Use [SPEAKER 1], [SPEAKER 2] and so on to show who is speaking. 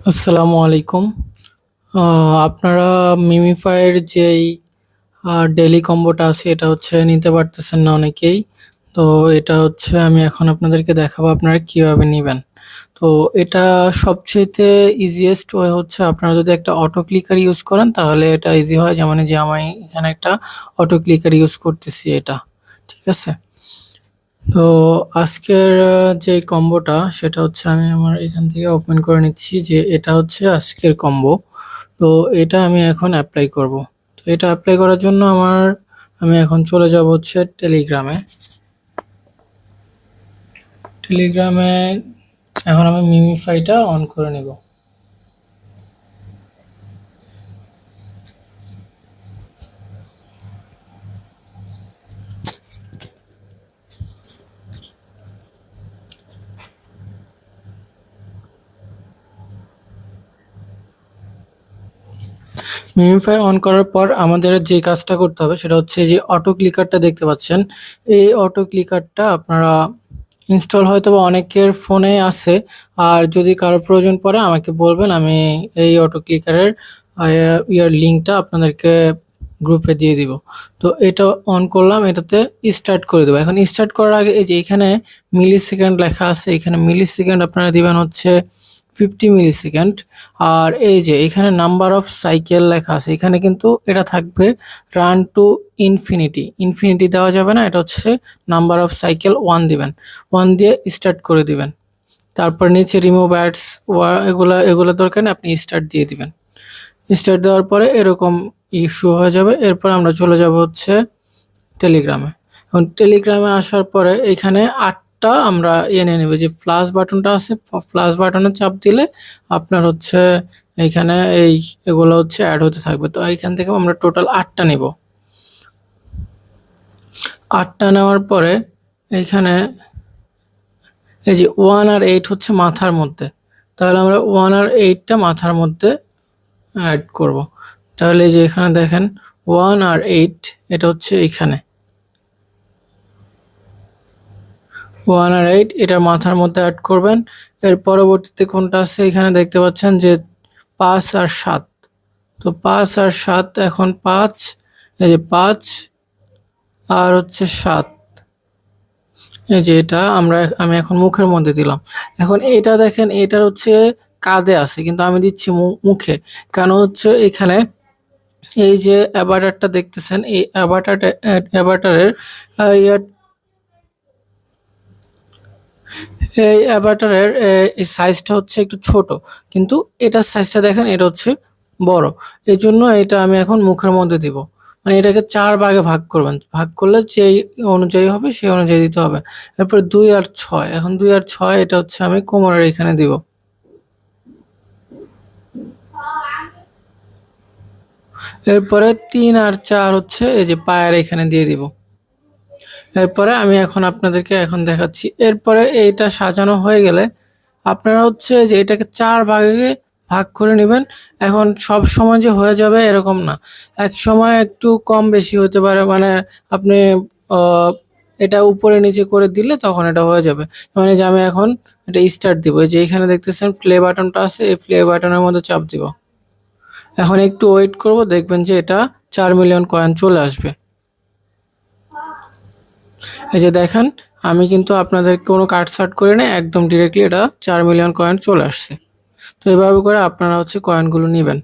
[SPEAKER 1] আসসালামু আলাইকুম। আপনারা মিমিফাইয়ের যেই ডেইলি কম্বোটা আছে এটা হচ্ছে নিতে পারতেছেন না অনেকেই। তো এটা হচ্ছে আমি এখন আপনাদেরকে দেখাবো আপনারা কিভাবে নিবেন। তো এটা সবচেয়েতে ইজিয়েস্ট ওয়ে হচ্ছে আপনারা যদি একটা অটো ক্লিকার ইউজ করেন তাহলে এটা ইজি হয়। যেমন এই যে আমি এখানে একটা অটো ক্লিকার ইউজ করতেছি এটা, ঠিক আছে? তো আজকের যে কম্বোটা সেটা হচ্ছে আমি আমার এখান থেকে ওপেন করে নিচ্ছি যে এটা হচ্ছে আজকের কম্বো। তো এটা আমি এখন অ্যাপ্লাই করব। তো এটা অ্যাপ্লাই করার জন্য আমি এখন চলে যাব হচ্ছে টেলিগ্রামে। টেলিগ্রামে এখন আমি মিমিফাইটা অন করে নেব। মিমিফাই অন করার পর আমাদের যে কাজটা করতে হবে সেটা হচ্ছে যে অটো ক্লিকারটা দেখতে পাচ্ছেন। এই অটো ক্লিকারটা আপনারা ইনস্টল হয়তো বা অনেকের ফোনে আছে। আর যদি কারো প্রয়োজন পড়ে আমাকে বলবেন, আমি এই অটো ক্লিকারের ইয়ার লিঙ্কটা আপনাদেরকে গ্রুপে দিয়ে দিব। তো এটা অন করলাম, এটাতে স্টার্ট করে দেবো। এখন স্টার্ট করার আগে এই যে এখানে মিলি সেকেন্ড লেখা আছে, এখানে মিলি সেকেন্ড আপনারা দিবেন হচ্ছে 50 মিলি সেকেন্ড। আর এই যে এখানে নাম্বার অফ সাইকেল লেখা আছে, এখানে কিন্তু এটা থাকবে রান টু ইনফিনিটি। ইনফিনিটি দেওয়া যাবে না, এটা হচ্ছে নাম্বার অফ সাইকেল 1 দিবেন। 1 দিয়ে স্টার্ট করে দিবেন। তারপর নিচে রিমুভ অ্যাডস এগুলা এগুলো দরকার নেই, আপনি স্টার্ট দিয়ে দিবেন। স্টার্ট দেওয়ার পরে এরকম ইস্যু হয়ে যাবে। এরপর আমরা চলে যাব হচ্ছে টেলিগ্রামে। এখন টেলিগ্রামে আসার পরে এখানে 8টা আমরা নিয়ে নেব। যে প্লাস বাটনটা আছে, প্লাস বাটনে চাপ দিলে আপনার হচ্ছে এইখানে এগুলো হচ্ছে অ্যাড হতে থাকবে। তো এইখান থেকে আমরা টোটাল 8টা নিব। 8টা নেওয়ার পরে এইখানে এই যে 1 আর 8 হচ্ছে মাথার মধ্যে, তাহলে আমরা 1 আর 8টা মাথার মধ্যে অ্যাড করব। তাহলে এই যে এখানে দেখেন 1 আর 8 এটা হচ্ছে এইখানে 1 আর 8 এটার মাথার মধ্যে অ্যাড করবেন। এর পরবর্তীতে কোনটা আছে এখানে দেখতে পাচ্ছেন যে 5 আর 7। তো 5 আর 7, এখন 5, এই যে 5 আর হচ্ছে 7, এই যে এটা আমি এখন মুখের মধ্যে দিলাম। এখন এটা দেখেন, এটার হচ্ছে কাঁধে আছে কিন্তু আমি দিচ্ছি মুখে। কারণ হচ্ছে এখানে এই যে অ্যাভাটারটা দেখতেছেন, এই অ্যাভাটারের ইয়ার এই অ্যাভাটারের এই সাইজটা হচ্ছে একটু ছোট, কিন্তু এটার সাইজটা দেখেন এটা হচ্ছে বড়। এই জন্য এটা আমি এখন মুখের মধ্যে দিব। মানে এটাকে 4 ভাগে ভাগ করবেন, ভাগ করলে যে অনুযায়ী হবে সেই অনুযায়ী দিতে হবে। এরপর 2 আর 6, এখন 2 আর 6 এটা হচ্ছে আমি কোমরের এখানে দিব। এরপরে 3 আর 4 হচ্ছে এই যে পায়ের এখানে দিয়ে দিব। এরপরে আমি এখন আপনাদেরকে এখন দেখাচ্ছি। এরপরে এইটা সাজানো হয়ে গেলে আপনারা হচ্ছে যে এটাকে 4 ভাগে ভাগ করে নেবেন। এখন সব সময় যে হয়ে যাবে এরকম না। একসময় একটু কম বেশি হতে পারে, মানে আপনি আ এটা উপরে নিচে করে দিলে তখন এটা হয়ে যাবে। মানে যে আমি এখন এটা স্টার্ট দিব। এই যে এখানে দেখতেছেন প্লে বাটনটা আছে, এই প্লে বাটনের মধ্যে চাপ দিব। এখন একটু ওয়েট করব, দেখবেন যে এটা 4 মিলিয়ন কয়েন চলে আসবে। এই যে দেখেন, আমি কিন্তু আপনাদের কোনো কাটছাঁট করে নাই, একদম ডিরেক্টলি এটা 4 মিলিয়ন কয়েন চলে আসছে। তো এভাবে করে আপনারা হচ্ছে কয়েনগুলো নিবেন।